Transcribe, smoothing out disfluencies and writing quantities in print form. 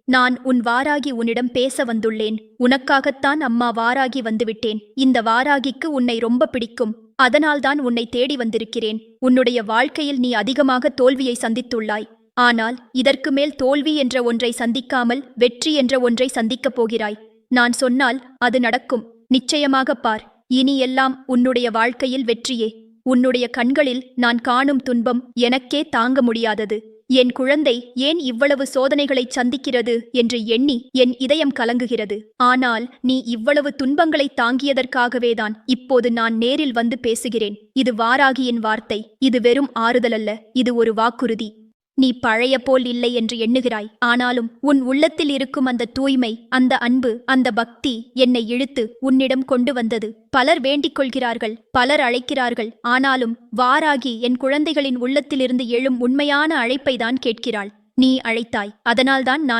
நான் உன் வாராகி உன்னிடம் பேச வந்துள்ளேன். உனக்காகத்தான் அம்மா வாராகி வந்துவிட்டேன். இந்த வாராகிக்கு உன்னை ரொம்ப பிடிக்கும். அதனால்தான் உன்னை தேடி வந்திருக்கிறேன். உன்னுடைய வாழ்க்கையில் நீ அதிகமாக தோல்வியை சந்தித்துள்ளாய். ஆனால் இதற்கு மேல் தோல்வி என்ற ஒன்றை சந்திக்காமல் வெற்றி என்ற ஒன்றை சந்திக்கப் போகிறாய். நான் சொன்னால் அது நடக்கும். நிச்சயமாகப் பார். இனி எல்லாம் உன்னுடைய வாழ்க்கையில் வெற்றியே. உன்னுடைய கண்களில் நான் காணும் துன்பம் எனக்கே தாங்க முடியாதது. என் குழந்தை ஏன் இவ்வளவு சோதனைகளைச் சந்திக்கிறது என்று எண்ணி என் இதயம் கலங்குகிறது. ஆனால் நீ இவ்வளவு துன்பங்களை தாங்கியதற்காகவேதான் இப்போது நான் நேரில் வந்து பேசுகிறேன். இது வாராகியின் வார்த்தை. இது வெறும் ஆறுதலல்ல, இது ஒரு வாக்குறுதி. நீ பழைய போல் இல்லை என்று எண்ணுகிறாய். ஆனாலும் உன் உள்ளத்தில் இருக்கும் அந்த தூய்மை, அந்த அன்பு, அந்த பக்தி என்னை இழுத்து உன்னிடம் கொண்டு வந்தது. பலர் வேண்டிக் கொள்கிறார்கள், பலர் அழைக்கிறார்கள். ஆனாலும் வாராகி என் குழந்தைகளின் உள்ளத்திலிருந்து எழும் உண்மையான அழைப்பைதான் கேட்கிறாள். நீ அழைத்தாய். அதனால்தான் நான்